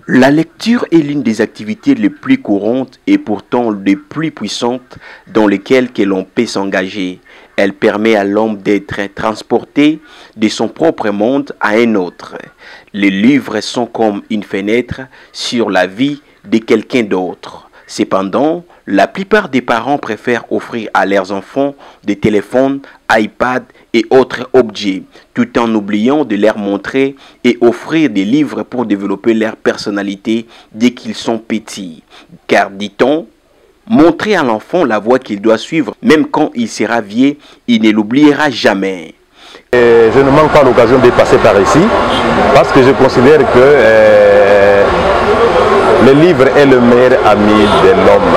La lecture est l'une des activités les plus courantes et pourtant les plus puissantes dans lesquelles que l'on peut s'engager. Elle permet à l'homme d'être transporté de son propre monde à un autre. Les livres sont comme une fenêtre sur la vie de quelqu'un d'autre. Cependant, la plupart des parents préfèrent offrir à leurs enfants des téléphones, iPads et autres objets, tout en oubliant de leur montrer et offrir des livres pour développer leur personnalité dès qu'ils sont petits. Car, dit-on, montrer à l'enfant la voie qu'il doit suivre, même quand il sera vieux, il ne l'oubliera jamais. Je ne manque pas l'occasion de passer par ici, parce que je considère que le livre est le meilleur ami de l'homme.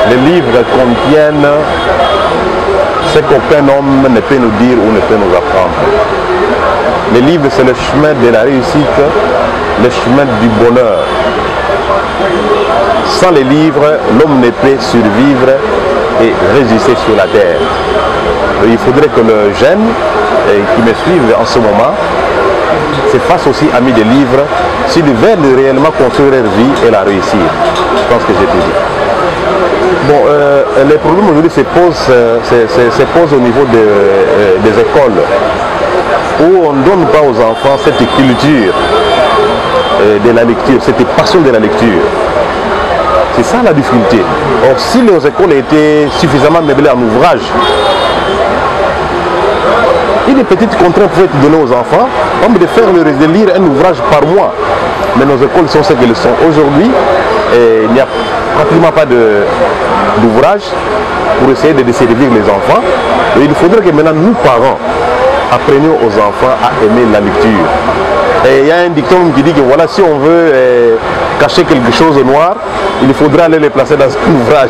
Les livres contiennent ce qu'aucun homme ne peut nous dire ou ne peut nous apprendre. Les livres, c'est le chemin de la réussite, le chemin du bonheur. Sans les livres, l'homme ne peut survivre et résister sur la terre. Il faudrait que le jeune qui me suive en ce moment se fasse aussi ami des livres s'ils veulent réellement construire leur vie et la réussir. Je pense que j'ai tout dit. Bon, les problèmes aujourd'hui se posent au niveau des écoles où on ne donne pas aux enfants cette culture de la lecture, cette passion de la lecture. C'est ça la difficulté. Or, si les écoles étaient suffisamment meublées en ouvrages, une petite contrainte pouvait être donnée aux enfants, comme de faire de lire un ouvrage par mois. Mais nos écoles sont ce qu'elles sont aujourd'hui. Et il n'y a pratiquement pas d'ouvrage pour essayer de desservir les enfants. Et il faudrait que maintenant nous, parents, apprenions aux enfants à aimer la lecture. Et il y a un dicton qui dit que voilà, si on veut cacher quelque chose au noir, il faudra aller les placer dans un ouvrage.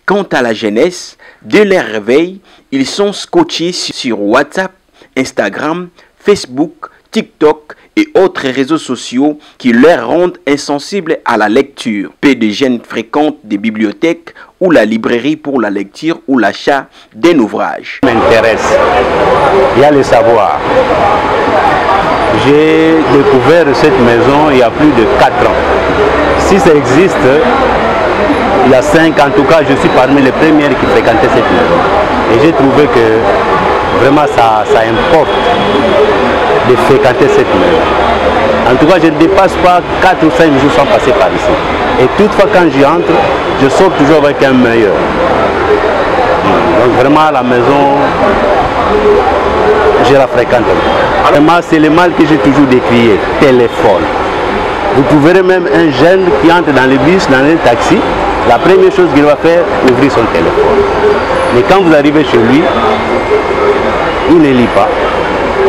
Quant à la jeunesse, dès leur réveil, ils sont scotchés sur WhatsApp, Instagram, Facebook, TikTok et autres réseaux sociaux qui leur rendent insensibles à la lecture. Peu de jeunes fréquentent des bibliothèques ou la librairie pour la lecture ou l'achat d'un ouvrage. M'intéresse, il y a le savoir. J'ai découvert cette maison il y a plus de 4 ans. Si ça existe, il y a 5 en tout cas, je suis parmi les premières qui fréquentaient cette maison. Et j'ai trouvé que vraiment ça importe de fréquenter cette maison. En tout cas, je ne dépasse pas 4 ou 5 jours sans passer par ici. Et toutefois, quand j'y entre, je sors toujours avec un meilleur. Donc vraiment, la maison, je la fréquente. Vraiment, c'est le mal que j'ai toujours décrié, téléphone. Vous trouverez même un jeune qui entre dans le bus, dans le taxi, la première chose qu'il va faire, ouvrir son téléphone. Mais quand vous arrivez chez lui, il ne lit pas.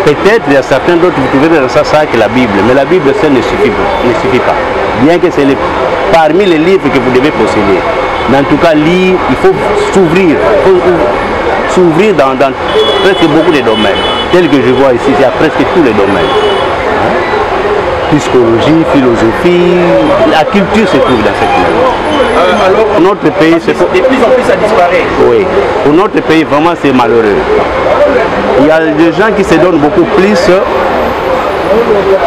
Peut-être il y a certains d'autres, vous trouverez dans ça que la Bible, mais la Bible seule ne suffit pas. Bien que c'est parmi les livres que vous devez posséder. Mais en tout cas, lire, il faut s'ouvrir dans presque beaucoup de domaines. Tel que je vois ici, il y a presque tous les domaines. Psychologie, philosophie, la culture se trouve dans cette maison. Alors, pour notre pays, de plus en plus ça disparaît. Oui, pour notre pays, vraiment, c'est malheureux. Il y a des gens qui se donnent beaucoup plus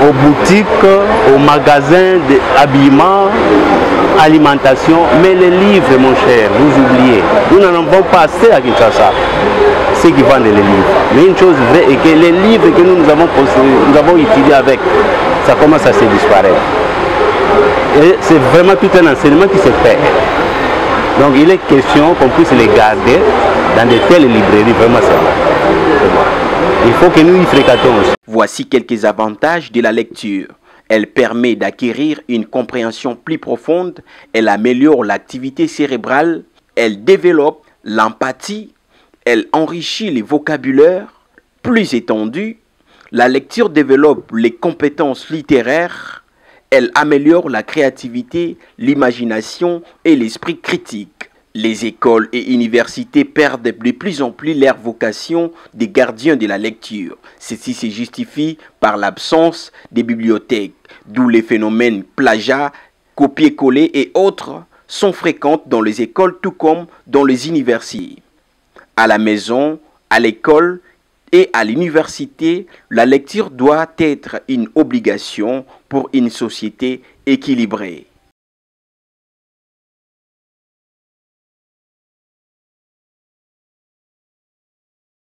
aux boutiques, aux magasins d'habillement, alimentation, mais les livres, mon cher, vous oubliez. Nous n'en avons pas assez à Kinshasa, ceux qui vendent les livres. Mais une chose vraie est que les livres que nous avons étudiés avec, ça commence à se disparaître. Et c'est vraiment tout un enseignement qui se perd. Donc il est question qu'on puisse les garder dans de telles librairies, vraiment c'est bon. Il faut que nous y fréquentons aussi. Voici quelques avantages de la lecture. Elle permet d'acquérir une compréhension plus profonde, elle améliore l'activité cérébrale, elle développe l'empathie, elle enrichit les vocabulaires plus étendus, la lecture développe les compétences littéraires, elle améliore la créativité, l'imagination et l'esprit critique. Les écoles et universités perdent de plus en plus leur vocation de gardiens de la lecture. Ceci se justifie par l'absence des bibliothèques, d'où les phénomènes plagiat, copier-coller et autres sont fréquents dans les écoles tout comme dans les universités. À la maison, à l'école, Et à l'université, la lecture doit être une obligation pour une société équilibrée.